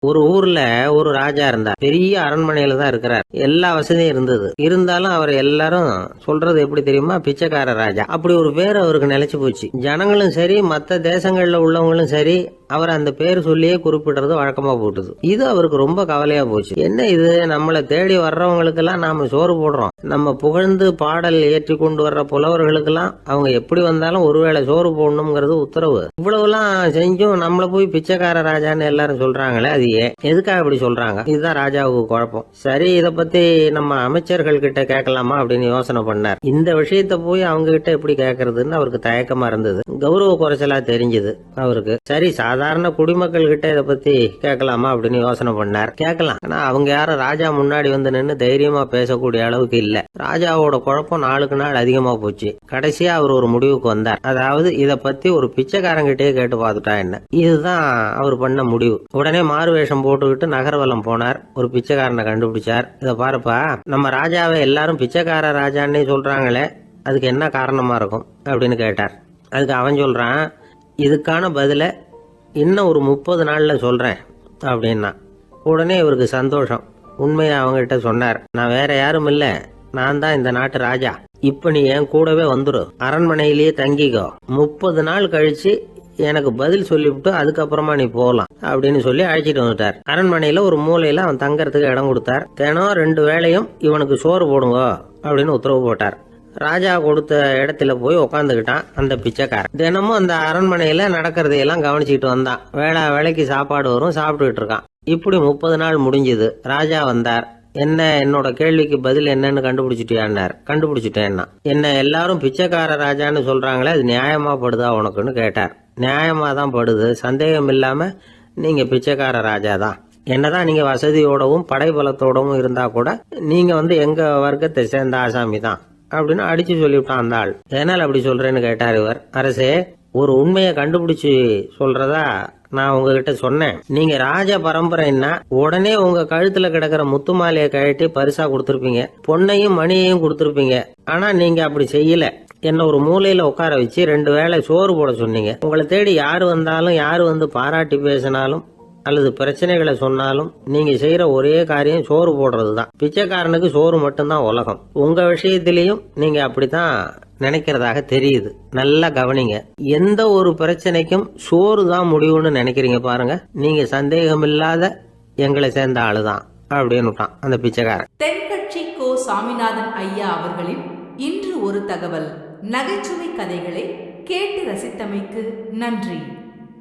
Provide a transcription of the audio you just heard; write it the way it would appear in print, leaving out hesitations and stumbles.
ஒரு ஊர்ல ஒரு ராஜா இருந்தார். பெரிய அரண்மனையில தான் இருக்கிறார். எல்லா வசதியும் இருந்தது. இருந்தாலும் அவர் எல்லாரும் சொல்றது எப்படி தெரியுமா, பிச்சைக்கார ராஜா. அப்படி ஒரு பேர் அவருக்கு நிலைச்சு போச்சு. ஜனங்களும் சரி, மற்ற தேசங்கள்ல உள்ளவங்களும் சரி, அவர் அந்த பேர் சொல்லியே குறிப்பிடுறது வழக்கமா போட்டுது. இது அவருக்கு ரொம்ப கவலையா போச்சு. என்ன இது, நம்மளை தேடி வர்றவங்களுக்கு எல்லாம் நாம சோறு போடுறோம், நம்ம புகழ்ந்து பாடல் ஏற்றி கொண்டு வர்ற புலவர்களுக்கு எல்லாம் அவங்க எப்படி வந்தாலும் ஒருவேளை சோறு போடணுங்கிறது உத்தரவு. இவ்வளவு எல்லாம் செஞ்சும் நம்மள போய் பிச்சைக்கார ராஜான்னு எல்லாரும் சொல்றாங்களே, அது ஏன், எதுக்காக இப்படி சொல்றாங்க? இதுதான் ராஜாவுக்கு குழப்பம். சரி, இத பத்தி நம்ம அமைச்சர்கள் கிட்ட கேட்கலாமா அப்படின்னு யோசனை பண்ணார். இந்த விஷயத்த போய் அவங்க கிட்ட எப்படி கேட்கறதுன்னு அவருக்கு தயக்கமா இருந்தது. கௌரவ குறைச்சலா தெரிஞ்சது அவருக்கு. சரி, சாதாரண குடிமக்கள் கிட்ட இதை பத்தி கேட்கலாமா அப்படின்னு யோசனை பண்ணார். கேட்கலாம், ஆனா அவங்க யாரும் ராஜா முன்னாடி வந்து நின்று தைரியமா பேசக்கூடிய அளவுக்கு இல்ல. ராஜாவோட குழப்பம் நாளுக்கு நாள் அதிகமா போச்சு. கடைசியா அவர் ஒரு முடிவுக்கு வந்தார். அதாவது இத பத்தி ஒரு பிச்சைக்காரங்கிட்டே கேட்டு பார்த்துட்டா என்ன. இதுதான் அவர் பண்ண முடிவு. உடனே மாறு வேஷம் போட்டுக்கிட்டு நகர்வலம் போனார். ஒரு பிச்சைக்காரனை கண்டுபிடிச்சார். இத பாருப்பா, நம்ம ராஜாவை எல்லாரும் பிச்சைக்கார ராஜான்னு சொல்றாங்களே, அதுக்கு என்ன காரணமா இருக்கும் அப்படின்னு கேட்டார். அதுக்கு அவன் சொல்றான், இதுக்கான பதில இன்னும் ஒரு 30 நாள்ல சொல்றேன் அப்படின்னா. உடனே இவருக்கு சந்தோஷம். உண்மையை அவங்ககிட்ட சொன்னார். நான் வேற யாரும் இல்ல, நான் தான் இந்த நாட்டு ராஜா. இப்ப நீ என் கூடவே வந்துரு, அரண்மனையிலேயே தங்கிக்கோ. 30 நாள் கழிச்சு எனக்கு பதில் சொல்லிவிட்டு அதுக்கப்புறமா நீ போகலாம் அப்படின்னு சொல்லி அழைச்சிட்டு வந்துட்டார். அரண்மனையில ஒரு மூலையில அவன் தங்கறதுக்கு இடம் கொடுத்தார். தினம் 2 வேளையும் இவனுக்கு சோறு போடுங்க அப்படின்னு உத்தரவு போட்டார். ராஜா கொடுத்த இடத்துல போய் உக்காந்துக்கிட்டான் அந்த பிச்சைக்காரன். தினமும் அந்த அரண்மனையில நடக்கிறதையெல்லாம் கவனிச்சுட்டு வந்தான். வேளைக்கு சாப்பாடு வரும், சாப்பிட்டுக்கிட்டு இருக்கான். இப்படி 30 நாள் முடிஞ்சது. ராஜா வந்தார். என்ன, என்னோட கேள்விக்கு பதில் என்னன்னு கண்டுபிடிச்சிட்டியான்னார். கண்டுபிடிச்சிட்டேன்னா. என்ன எல்லாரும் பிச்சைக்கார ராஜான்னு சொல்றாங்களே, அது நியாயமா படுதா உனக்குன்னு கேட்டார். நியாயமா தான் படுது, சந்தேகம் இல்லாம நீங்க பிச்சைக்கார ராஜா தான். என்னதான் நீங்க வசதியோடவும் படைபலத்தோடவும் இருந்தா கூட நீங்க எங்க வர்க்கத்தை சேர்ந்த ஆசாமி தான் அப்படின்னு அடிச்சு சொல்லிவிட்டான் அந்த ஆள். எதனால அப்படி சொல்றேன்னு கேட்டார் இவர். அரசே, ஒரு உண்மையை கண்டுபிடிச்சு சொல்றதா நான் உங்ககிட்ட சொன்னேன். நீங்க ராஜ பரம்பரைன்னா உடனே உங்க கழுத்துல கிடக்கிற முத்து மாலையை கழட்டி பரிசா கொடுத்திருப்பீங்க, பொன்னையும் மணியையும் கொடுத்திருப்பீங்க. ஆனா நீங்க அப்படி செய்யல. என்ன ஒரு மூலையில உட்கார வச்சு 2 வேளை சோறு போட சொன்னீங்க. உங்களை தேடி யாரு வந்தாலும், யாரு வந்து பாராட்டி பேசினாலும் அல்லது பிரச்சனைகளை சொன்னாலும் நீங்க செய்யற ஒரே காரியம் சோறு போடுறதுதான். பிச்சைக்காரனுக்கு சோறு மட்டும்தான் உலகம். உங்க விஷயத்திலையும் நீங்க அப்படித்தான் நினைக்கிறதாக தெரியுது. நல்லா கவனிங்க. எந்த ஒரு பிரச்சனைக்கும் சோறு தான் முடிவுன்னு நினைக்கிறீங்க பாருங்க. நீங்க சந்தேகம் இல்லாத எங்களை சேர்ந்த ஆளுதான் அப்படின்னு அந்த பிச்சைக்காரன். தென்கட்சி கோ சாமிநாதன் ஐயா அவர்களின் இன்று ஒரு தகவல் நகைச்சுவை கதைகளை கேட்டு ரசித்தமைக்கு நன்றி.